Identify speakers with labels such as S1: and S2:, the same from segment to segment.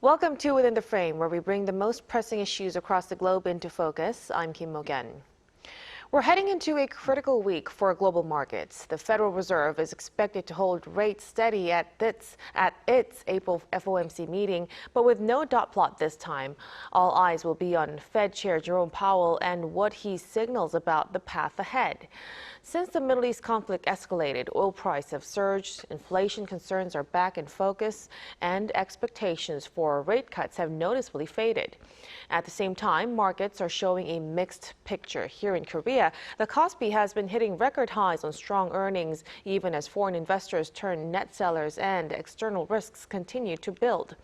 S1: Welcome to Within the Frame, where we bring the most pressing issues across the globe into focus. I'm Kim Mok-yeon. We're heading into a critical week for global markets. The Federal Reserve is expected to hold rates steady at its April FOMC meeting, but with no dot plot this time. All eyes will be on Fed Chair Jerome Powell and what he signals about the path ahead. Since the Middle East conflict escalated, oil prices have surged, inflation concerns are back in focus, and expectations for rate cuts have noticeably faded. At the same time, markets are showing a mixed picture. Here in Korea, the Kospi has been hitting record highs on strong earnings, even as foreign investors turn net sellers and external risks continue to build.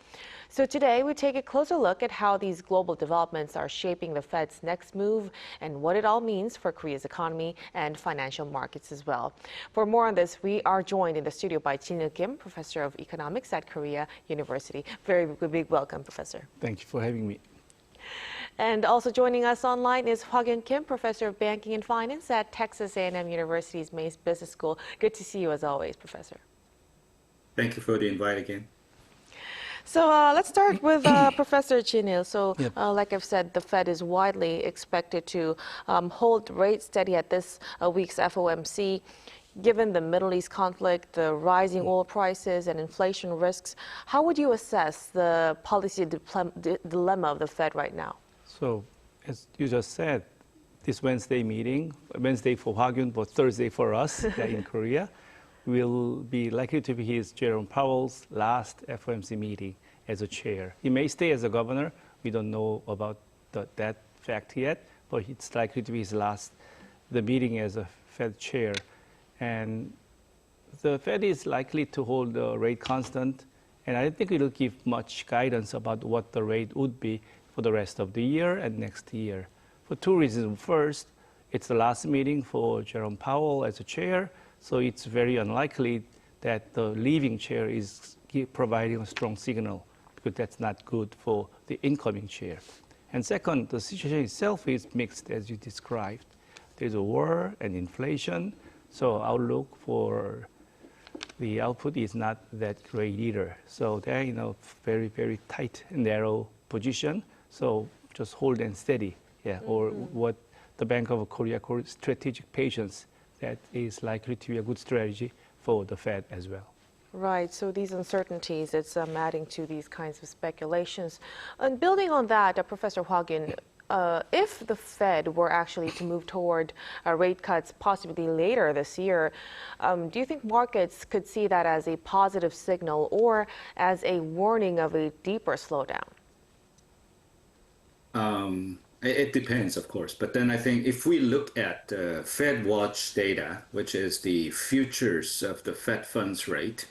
S1: So today, we take a closer look at how these global developments are shaping the Fed's next move and what it all means for Korea's economy and financial markets as well. For more on this, we are joined in the studio by Jin-il Kim, Professor of Economics at Korea University. Very big welcome, Professor.
S2: Thank you for having me.
S1: And also joining us online is Hwa-geun Kim, Professor of Banking and Finance at Texas A&M University's Mays Business School. Good to see you as always, Professor.
S3: Thank you for the invite again.
S1: So let's start with Professor Jin-il. So like I've said, the Fed is widely expected to hold rates steady at this week's FOMC. Given the Middle East conflict, the rising oil prices and inflation risks, how would you assess the policy dilemma of the Fed right now?
S2: So as you just said, this Wednesday meeting, Wednesday for Hwa-geun, but Thursday for us in Korea, will be likely to be Jerome Powell's last FOMC meeting as a chair. He may stay as a governor. We don't know about that fact yet, but it's likely to be his last the meeting as a Fed chair. And the Fed is likely to hold the rate constant, and I don't think it will give much guidance about what the rate would be for the rest of the year and next year. For two reasons. First, it's the last meeting for Jerome Powell as a chair, so it's very unlikely that the leaving chair is providing a strong signal, because that's not good for the incoming chair. And second, the situation itself is mixed, as you described. There's a war and inflation, so outlook for the output is not that great either. So they're in a very, very tight, narrow position. So just hold and steady, or what the Bank of Korea calls strategic patience. That is likely to be a good strategy for the Fed as well.
S1: Right, so these uncertainties, it's adding to these kinds of speculations. And building on that, Professor Hwa-geun, if the Fed were actually to move toward rate cuts possibly later this year, do you think markets could see that as a positive signal or as a warning of a deeper slowdown?
S3: It depends, of course. But then I think if we look at Fed Watch data, which is the futures of the Fed funds rate,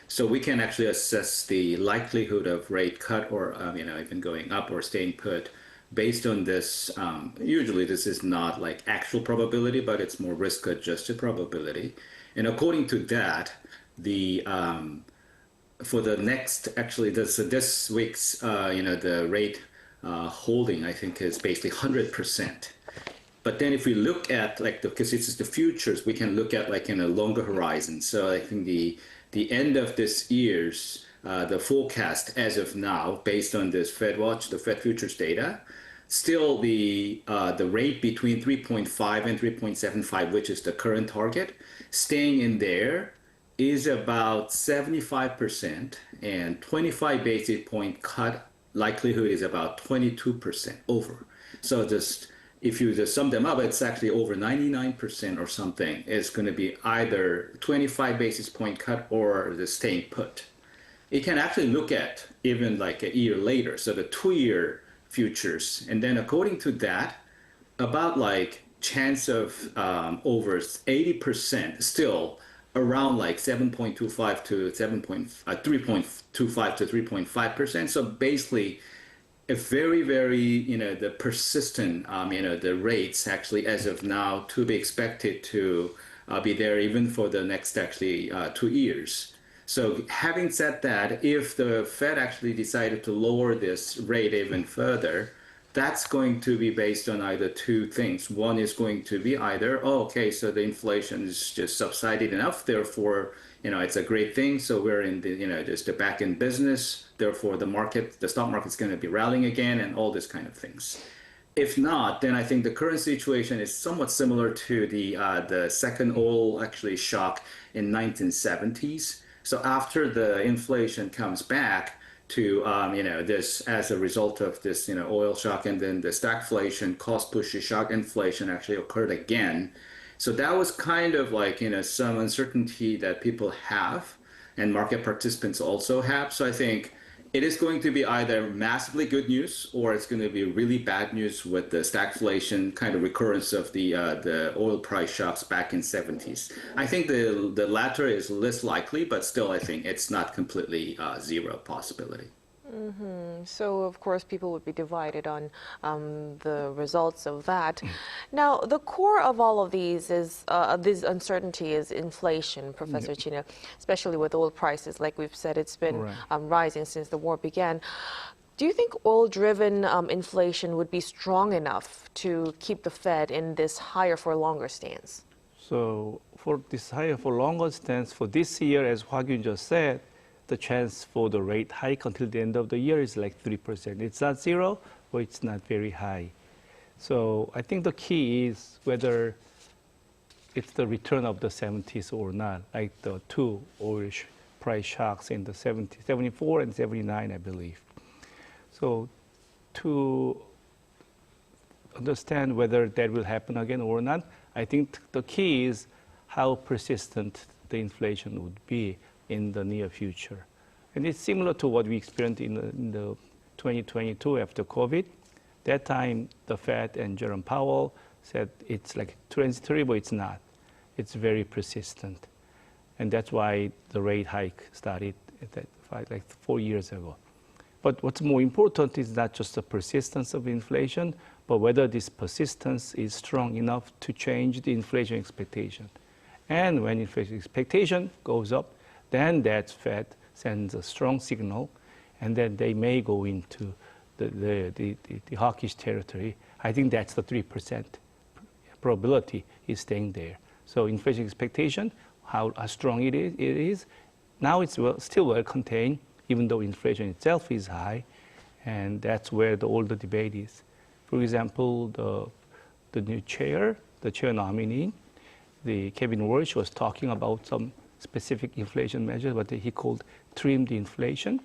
S3: so we can actually assess the likelihood of rate cut or even going up or staying put based on this. Usually this is not like actual probability, but it's more risk-adjusted probability. And according to that, the for the next this week's the rate holding, I think, is basically 100%. But then if we look at because it's the futures, we can look at in a longer horizon. So I think the end of this year's the forecast as of now, based on this Fed Watch, the Fed futures data, still the rate between 3.5 and 3.75, which is the current target, staying in there is about 75%, and 25 basis point cut likelihood is about 22% over. So just if you just sum them up, it's actually over 99% or something. It's going to be either 25 basis point cut or the staying put. It can actually look at even like a year later, so the 2-year futures. And then according to that, about chance of over 80% still around 7.25 to 3.25 to 3.5%. So basically, a very, very the persistent the rates actually as of now to be expected to be there even for the next 2 years. So having said that, if the Fed actually decided to lower this rate even further, that's going to be based on either two things. One is going to be either, so the inflation is just subsided enough, therefore it's a great thing. So we're in the, just the back end business. Therefore, the stock market's going to be rallying again and all this kind of things. If not, then I think the current situation is somewhat similar to the second oil actually shock in 1970s. So after the inflation comes back to this as a result of this oil shock, and then the stagflation, cost push shock inflation actually occurred again. So that was kind of like some uncertainty that people have and market participants also have. So I think it is going to be either massively good news or it's going to be really bad news with the stagflation kind of recurrence of the oil price shocks back in 70s. I think the latter is less likely, but still I think it's not completely zero possibility.
S1: So, of course, people would be divided on the results of that. Now, the core of all of these is this uncertainty is inflation, Professor Chino, especially with oil prices. Like we've said, it's been rising since the war began. Do you think oil-driven inflation would be strong enough to keep the Fed in this higher for longer stance?
S2: So for this higher for longer stance for this year, as Hwa-kyun just said, the chance for the rate hike until the end of the year is like 3%. It's not zero, but it's not very high. So I think the key is whether it's the return of the 70s or not, like the two oil price shocks in the 70s, 74 and 79, I believe. So to understand whether that will happen again or not, I think the key is how persistent the inflation would be in the near future. And it's similar to what we experienced in the 2022 after COVID. That time, the Fed and Jerome Powell said it's like transitory, but it's not. It's very persistent. And that's why the rate hike started like 4 years ago. But what's more important is not just the persistence of inflation, but whether this persistence is strong enough to change the inflation expectation. And when inflation expectation goes up, then that Fed sends a strong signal, and then they may go into the hawkish territory. I think that's the 3% probability is staying there. So inflation expectation, how strong it is. Now it's still well contained, even though inflation itself is high, and that's where all the debate is. For example, the new chair, the chair nominee, the Kevin Walsh was talking about some specific inflation measures, what he called trimmed inflation.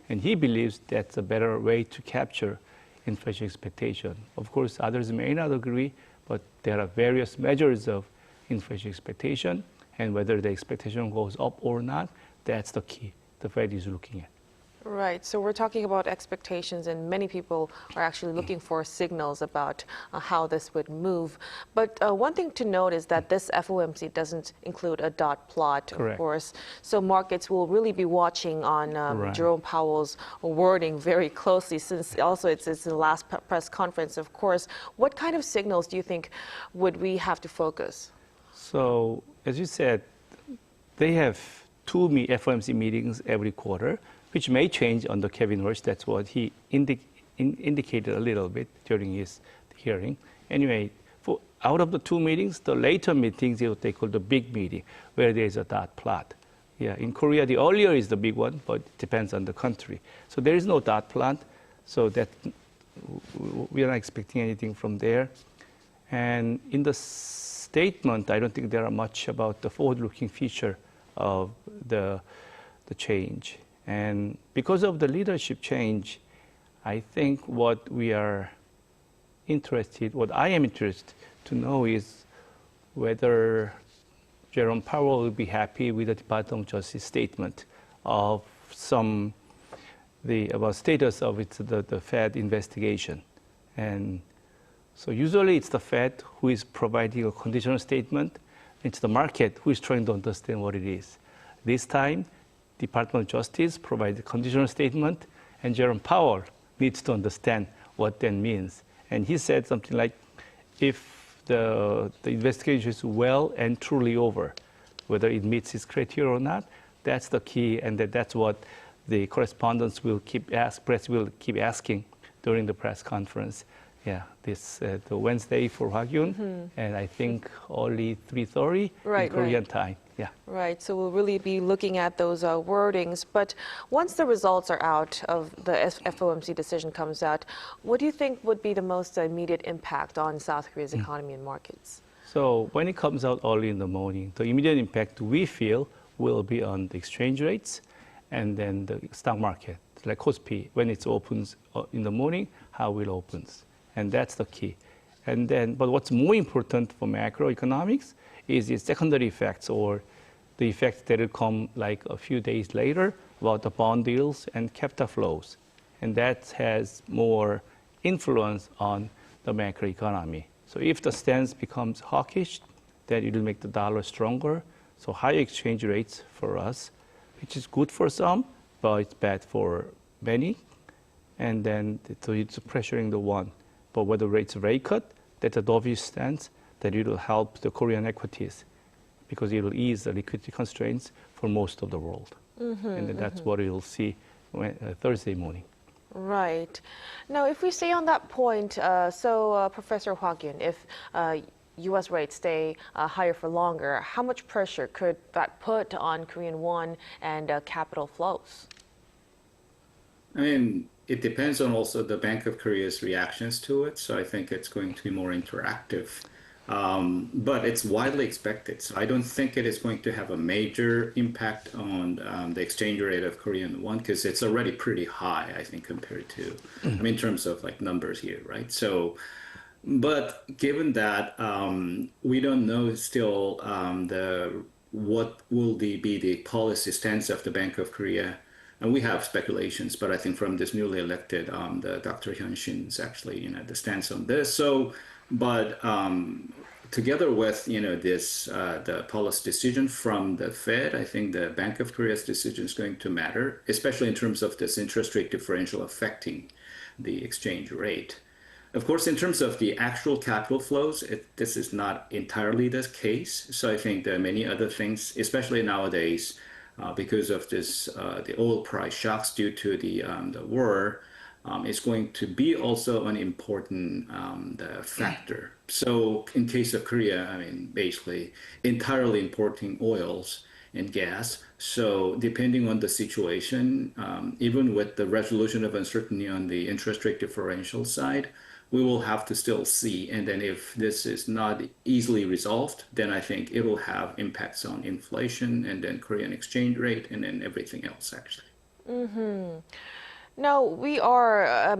S2: And he believes that's a better way to capture inflation expectation. Of course, others may not agree, but there are various measures of inflation expectation, and whether the expectation goes up or not, that's the key the Fed is looking at.
S1: Right. So we're talking about expectations, and many people are actually looking for signals about how this would move. But one thing to note is that this FOMC doesn't include a dot plot,
S2: Correct.
S1: Of course. So markets will really be watching on Jerome Powell's wording very closely, since also it's the last press conference, of course. What kind of signals do you think would we have to focus?
S2: So, as you said, they have two FOMC meetings every quarter, which may change under Kevin Walsh. That's what he indicated a little bit during his hearing. Anyway, out of the two meetings, the later meetings is what they call the big meeting, where there is a dot plot. Yeah, in Korea, the earlier is the big one, but it depends on the country. So there is no dot plot, so that we are not expecting anything from there. And in the statement, I don't think there are much about the forward-looking feature of the change. And because of the leadership change, I think what I am interested to know is whether Jerome Powell will be happy with the Department of Justice statement of about status of the Fed investigation. And so usually it's the Fed who is providing a conditional statement. It's the market who is trying to understand what it is. This time, Department of Justice provides a conditional statement, and Jerome Powell needs to understand what that means. And he said something like, if the investigation is well and truly over, whether it meets his criteria or not, that's the key, and that's what the correspondents will press will keep asking during the press conference. the Wednesday for Hwagyun, and I think only 3:30 in Korean time. Yeah.
S1: Right, so we'll really be looking at those wordings. But once the results are out of the FOMC decision comes out, what do you think would be the most immediate impact on South Korea's economy and markets?
S2: So when it comes out early in the morning, the immediate impact we feel will be on the exchange rates and then the stock market, like Kospi, when it opens in the morning, how it opens. And that's the key. And then, but what's more important for macroeconomics is its secondary effects, or the effects that will come like a few days later about the bond deals and capital flows. And that has more influence on the macroeconomy. So if the stance becomes hawkish, then it will make the dollar stronger. So high exchange rates for us, which is good for some, but it's bad for many. And then so it's pressuring the won. But whether rates rate cut, that's a dovish stance, that it will help the Korean equities because it will ease the liquidity constraints for most of the world. And then that's what you'll see Thursday morning.
S1: Right. Now, if we stay on that point, Professor Hwagyun, if U.S. rates stay higher for longer, how much pressure could that put on Korean won and capital flows?
S3: I mean, it depends on also the Bank of Korea's reactions to it. So I think it's going to be more interactive. But it's widely expected. So I don't think it is going to have a major impact on the exchange rate of Korean won because it's already pretty high, I think, compared to, I mean, in terms of like numbers here, right? So, but given that we don't know still what will be the policy stance of the Bank of Korea. And we have speculations, but I think from this newly elected, the Dr. Hyun Shin's actually, the stance on this. So, but together with, this the policy decision from the Fed, I think the Bank of Korea's decision is going to matter, especially in terms of this interest rate differential affecting the exchange rate. Of course, in terms of the actual capital flows, this is not entirely the case. So I think there are many other things, especially nowadays, because of this, the oil price shocks due to the war, is going to be also an important factor. So in case of Korea, I mean, basically entirely importing oils and gas. So depending on the situation, even with the resolution of uncertainty on the interest rate differential side, we will have to still see. And then if this is not easily resolved, then I think it will have impacts on inflation and then Korean exchange rate and then everything else, actually.
S1: Now, we are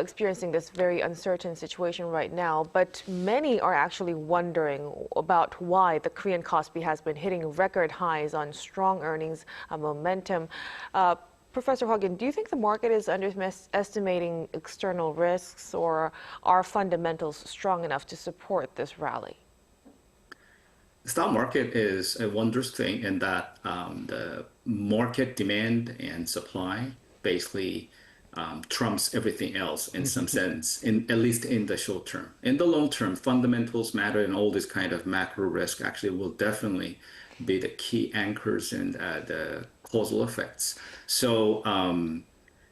S1: experiencing this very uncertain situation right now, but many are actually wondering about why the Korean Kospi has been hitting record highs on strong earnings momentum. Professor Hwagyun, do you think the market is underestimating external risks, or are fundamentals strong enough to support this rally?
S3: The stock market is a wondrous thing in that the market demand and supply basically trumps everything else in some sense, at least in the short term. In the long term, fundamentals matter, and all this kind of macro risk actually will definitely be the key anchors and the causal effects. So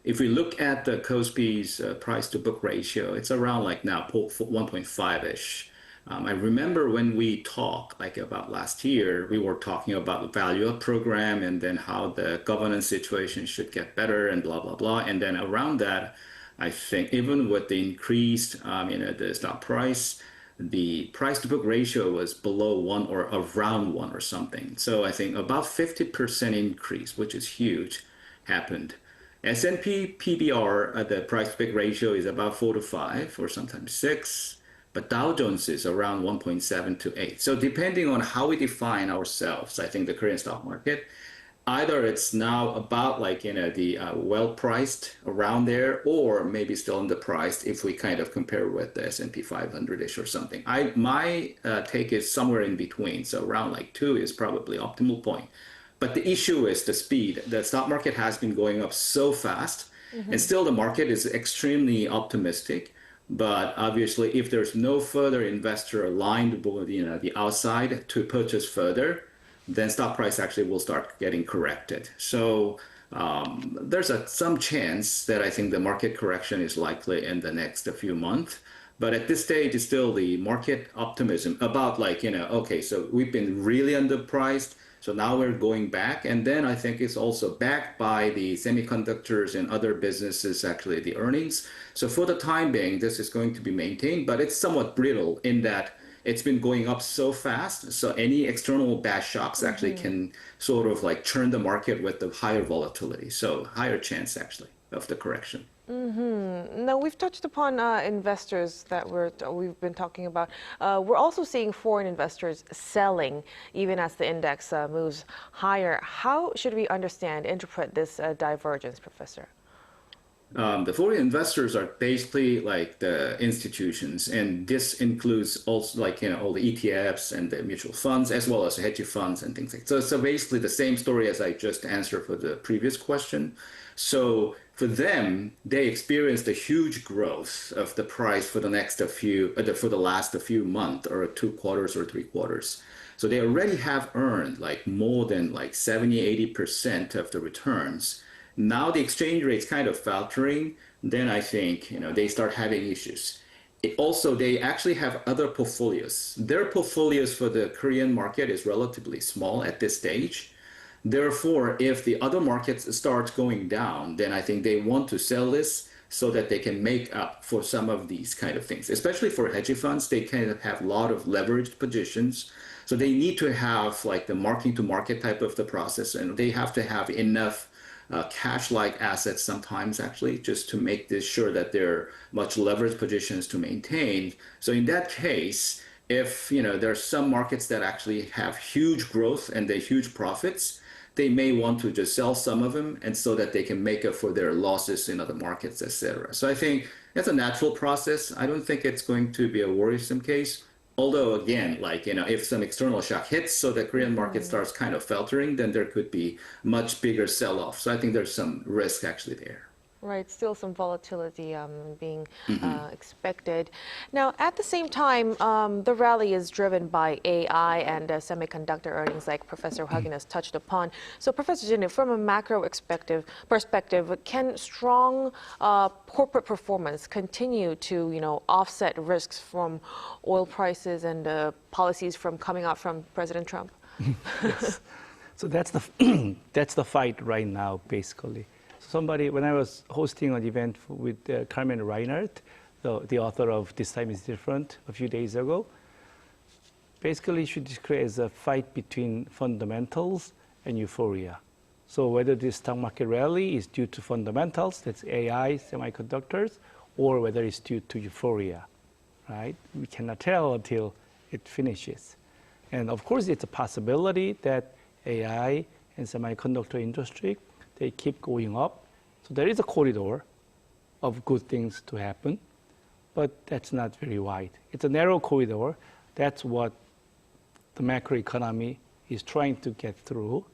S3: if we look at the Kospi's price to book ratio, it's around like now 1.5-ish. I remember when we talked like about last year, we were talking about the value up program and then how the governance situation should get better and blah, blah, blah. And then around that, I think even with the increased, the stock price, the price to book ratio was below 1 or around 1 or something. So I think about 50% increase, which is huge, happened. S&P PBR, the price to book ratio is about 4 to 5 or sometimes 6. But Dow Jones is around 1.7 to 8. So depending on how we define ourselves, I think the Korean stock market, either it's now about like, the well-priced around there, or maybe still underpriced if we kind of compare with the S&P 500-ish or something. My take is somewhere in between. So around like 2 is probably optimal point. But the issue is the speed. The stock market has been going up so fast, and still the market is extremely optimistic. But obviously, if there's no further investor aligned with the outside to purchase further, then stock price actually will start getting corrected. So there's some chance that I think the market correction is likely in the next few months. But at this stage, it's still the market optimism about like, okay, so we've been really underpriced. So now we're going back. And then I think it's also backed by the semiconductors and other businesses, actually the earnings. So for the time being, this is going to be maintained, but it's somewhat brittle in that it's been going up so fast. So any external bad shocks actually can sort of like churn the market with the higher volatility. So higher chance actually of the correction.
S1: Now, we've touched upon investors that we've been talking about. We're also seeing foreign investors selling even as the index moves higher. How should we understand, interpret this divergence, Professor?
S3: The foreign investors are basically like the institutions, and this includes also like all the ETFs and the mutual funds as well as hedge funds and things like that. So basically the same story as I just answered for the previous question. So for them, they experienced a huge growth of the price for the last few months or 2 quarters or 3 quarters. So they already have earned like more than like 70–80% of the returns. Now the exchange rate's kind of faltering, then I think they start having issues. They actually have other portfolios. Their portfolios for the Korean market is relatively small at this stage. Therefore, if the other markets start going down, then I think they want to sell this so that they can make up for some of these kind of things. Especially for hedge funds, they kind of have a lot of leveraged positions. So they need to have like the marking to market type of the process, and they have to have enough cash-like assets sometimes actually just to make this sure that they're much leveraged positions to maintain. So in that case, if there are some markets that actually have huge growth and they huge profits, they may want to just sell some of them and so that they can make up for their losses in other markets, etc. So I think that's a natural process. I don't think it's going to be a worrisome case. Although again, like, if some external shock hits so the Korean market starts kind of faltering, then there could be much bigger sell-off. So I think there's some risk actually there.
S1: Right, still some volatility being expected. Now, at the same time, the rally is driven by AI and semiconductor earnings, like Professor Hwagin has touched upon. So, Professor Jin, from a macro perspective, can strong corporate performance continue to, offset risks from oil prices and policies coming out from President Trump?
S2: Yes. So that's the fight right now, basically. When I was hosting an event with Carmen Reinhardt, the author of This Time is Different, a few days ago, basically she described as a fight between fundamentals and euphoria. So whether this stock market rally is due to fundamentals, that's AI, semiconductors, or whether it's due to euphoria, right? We cannot tell until it finishes. And of course, it's a possibility that AI and semiconductor industry, they keep going up. So there is a corridor of good things to happen, but that's not very wide. It's a narrow corridor. That's what the macroeconomy is trying to get through.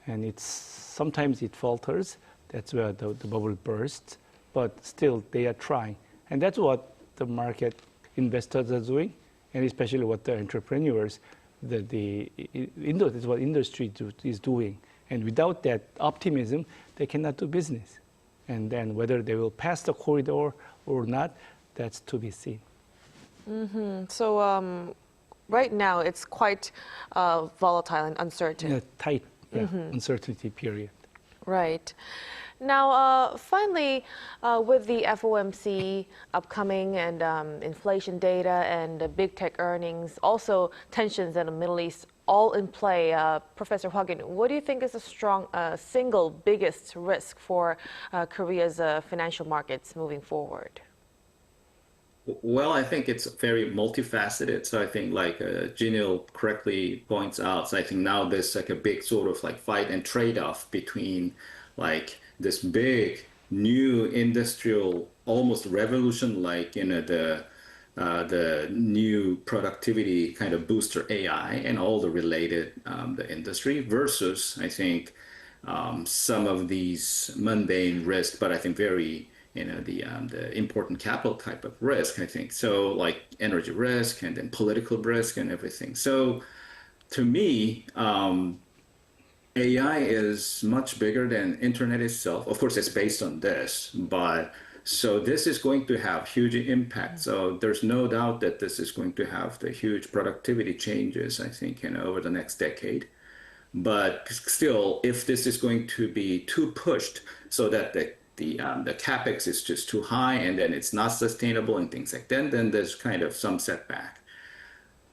S2: And sometimes it falters. That's where the bubble bursts. But still, they are trying. And that's what the market investors are doing, and especially what the entrepreneurs, that's what industry is doing. And without that optimism, they cannot do business. And then whether they will pass the corridor or not, that's to be seen.
S1: So right now, it's quite volatile and uncertain.
S2: Yeah, tight uncertainty period.
S1: Right. Now, finally, with the FOMC upcoming and inflation data and big tech earnings, also tensions in the Middle East, all in play. Professor Hwagin, what do you think is the single biggest risk for Korea's financial markets moving forward?
S3: Well, I think it's very multifaceted. So I think like Jinil correctly points out, so I think now there's like a big sort of like fight and trade-off between like this big new industrial almost revolution, like the new productivity kind of booster AI and all the related the industry versus I think some of these mundane risks, but I think very the important capital type of risk, I think. So like energy risk and then political risk and everything. So to me, AI is much bigger than internet itself. Of course, it's based on this, but So this is going to have huge impact. So there's no doubt that this is going to have the huge productivity changes, I think, over the next decade. But still, if this is going to be too pushed so that the capex is just too high and then it's not sustainable and things like that, then there's kind of some setback.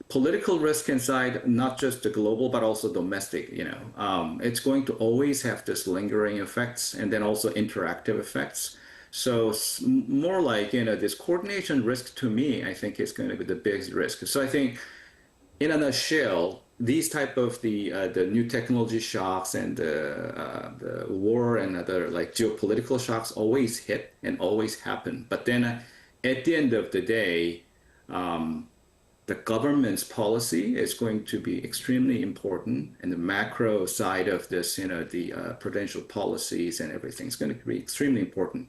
S3: Political risk inside, not just the global, but also domestic, it's going to always have this lingering effects and then also interactive effects. So more like, this coordination risk to me, I think is going to be the biggest risk. So I think in a nutshell, these type of the new technology shocks and the war and other like geopolitical shocks always hit and always happen. But then at the end of the day, the government's policy is going to be extremely important, and the macro side of this, the prudential policies and everything is going to be extremely important.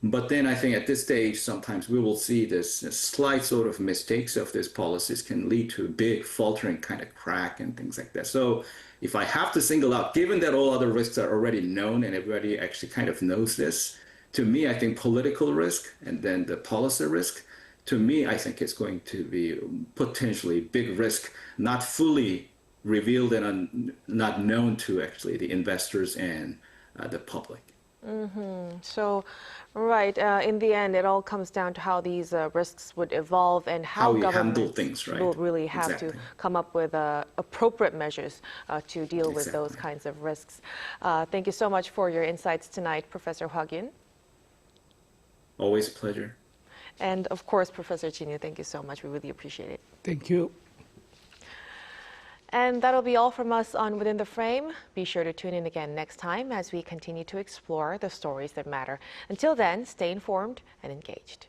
S3: But then I think at this stage, sometimes we will see this slight sort of mistakes of these policies can lead to a big faltering kind of crack and things like that. So if I have to single out, given that all other risks are already known and everybody actually kind of knows this, to me, I think political risk and then the policy risk, to me, I think it's going to be potentially big risk, not fully revealed and not known to actually the investors and the public.
S1: So, right, in the end, it all comes down to how these risks would evolve and how
S3: we
S1: governments
S3: handle things, right?
S1: will really have
S3: Exactly.
S1: to come up with appropriate measures to deal with those
S3: Exactly.
S1: kinds of risks. Thank you so much for your insights tonight, Professor Hwa-kyun.
S3: Always a pleasure.
S1: And of course, Professor Chin-Yu, thank you so much. We really appreciate it.
S2: Thank you.
S1: And that'll be all from us on Within the Frame. Be sure to tune in again next time as we continue to explore the stories that matter. Until then, stay informed and engaged.